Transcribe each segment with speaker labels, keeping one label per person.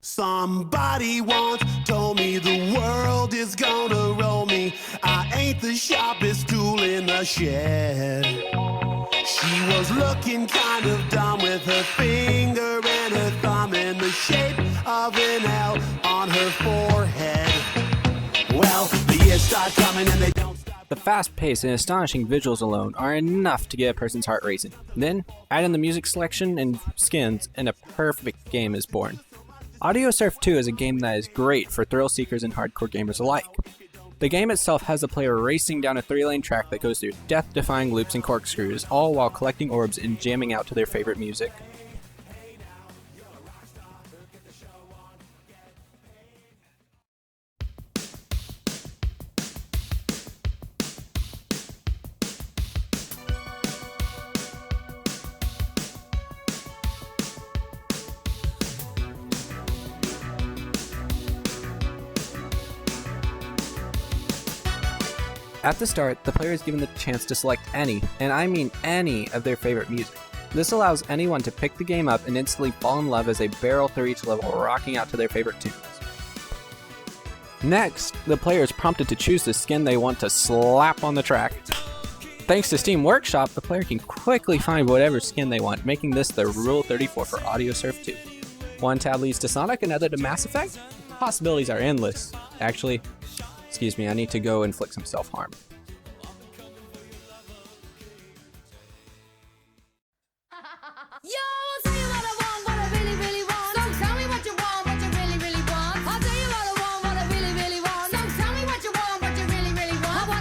Speaker 1: Somebody once told me the world is gonna roll me. I ain't the sharpest tool in the shed. She was looking kind of dumb with her finger and her thumb in the shape of an L on her forehead. Well, the years start coming and they don't stop.
Speaker 2: The fast pace and astonishing visuals alone are enough to get a person's heart racing. Then, add in the music selection and skins, and a perfect game is born. Audiosurf 2 is a game that is great for thrill seekers and hardcore gamers alike. The game itself has a player racing down a 3-lane track that goes through death-defying loops and corkscrews, all while collecting orbs and jamming out to their favorite music. At the start, the player is given the chance to select any, and I mean any, of their favorite music. This allows anyone to pick the game up and instantly fall in love as they barrel through each level, rocking out to their favorite tunes. Next, the player is prompted to choose the skin they want to slap on the track. Thanks to Steam Workshop, the player can quickly find whatever skin they want, making this the Rule 34 for Audiosurf 2. One tab leads to Sonic, another to Mass Effect? The possibilities are endless. Actually, excuse me, I need to go inflict some self-harm.
Speaker 3: Yo, I'll tell you what I want, what I really, really want. So tell me what you want, what you really, really want. I'll tell you what I want, what I really, really want. So tell me what you want, what you really, really want. I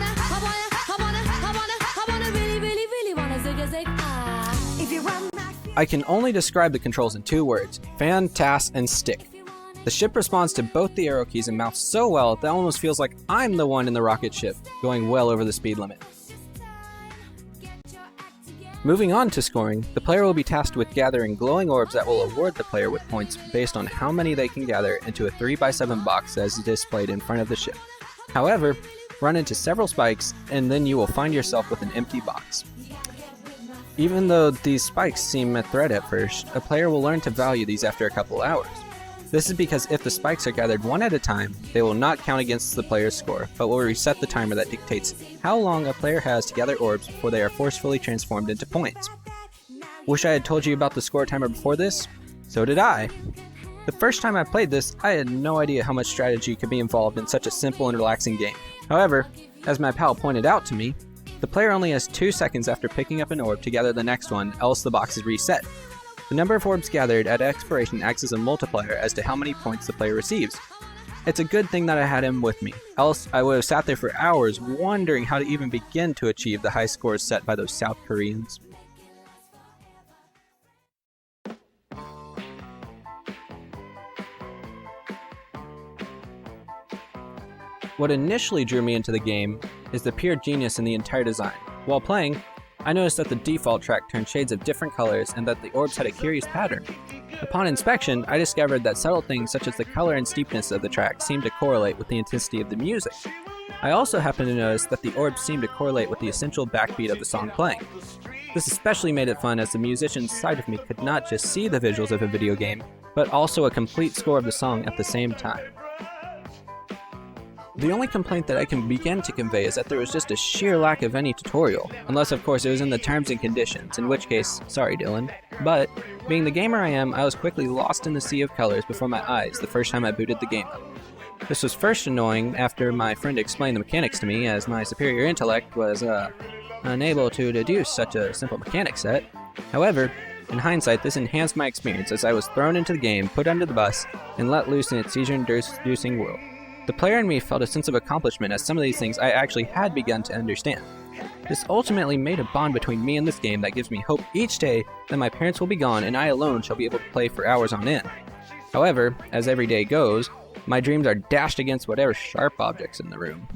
Speaker 3: wanna really, really, really wanna zig a zig. If you run back.
Speaker 2: I can only describe the controls in 2 words: fantastic. The ship responds to both the arrow keys and mouse so well that it almost feels like I'm the one in the rocket ship, going well over the speed limit. Moving on to scoring, the player will be tasked with gathering glowing orbs that will award the player with points based on how many they can gather into a 3x7 box that is displayed in front of the ship. However, run into several spikes and then you will find yourself with an empty box. Even though these spikes seem a threat at first, a player will learn to value these after a couple hours. This is because if the spikes are gathered one at a time, they will not count against the player's score, but will reset the timer that dictates how long a player has to gather orbs before they are forcefully transformed into points. Wish I had told you about the score timer before this? So did I. The first time I played this, I had no idea how much strategy could be involved in such a simple and relaxing game. However, as my pal pointed out to me, the player only has 2 seconds after picking up an orb to gather the next one, else the box is reset. The number of orbs gathered at expiration acts as a multiplier as to how many points the player receives. It's a good thing that I had him with me, else I would have sat there for hours wondering how to even begin to achieve the high scores set by those South Koreans. What initially drew me into the game is the pure genius in the entire design. While playing, I noticed that the default track turned shades of different colors and that the orbs had a curious pattern. Upon inspection, I discovered that subtle things such as the color and steepness of the track seemed to correlate with the intensity of the music. I also happened to notice that the orbs seemed to correlate with the essential backbeat of the song playing. This especially made it fun as the musician inside of me could not just see the visuals of a video game, but also a complete score of the song at the same time. The only complaint that I can begin to convey is that there was just a sheer lack of any tutorial, unless of course it was in the terms and conditions, in which case, sorry Dylan. But, being the gamer I am, I was quickly lost in the sea of colors before my eyes the first time I booted the game up. This was first annoying after my friend explained the mechanics to me, as my superior intellect was, unable to deduce such a simple mechanic set. However, in hindsight, this enhanced my experience as I was thrown into the game, put under the bus, and let loose in its seizure-inducing world. The player in me felt a sense of accomplishment as some of these things I actually had begun to understand. This ultimately made a bond between me and this game that gives me hope each day that my parents will be gone and I alone shall be able to play for hours on end. However, as every day goes, my dreams are dashed against whatever sharp objects in the room.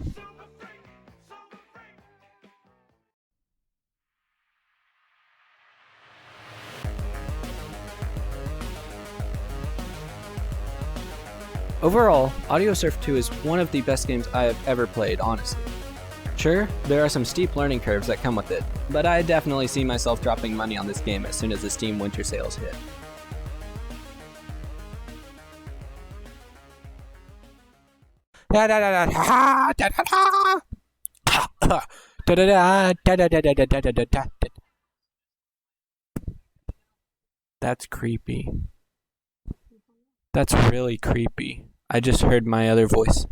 Speaker 2: Overall, Audiosurf 2 is one of the best games I have ever played, honestly. Sure, there are some steep learning curves that come with it, but I definitely see myself dropping money on this game as soon as the Steam winter sales hit. That's creepy. That's really creepy. I just heard my other voice.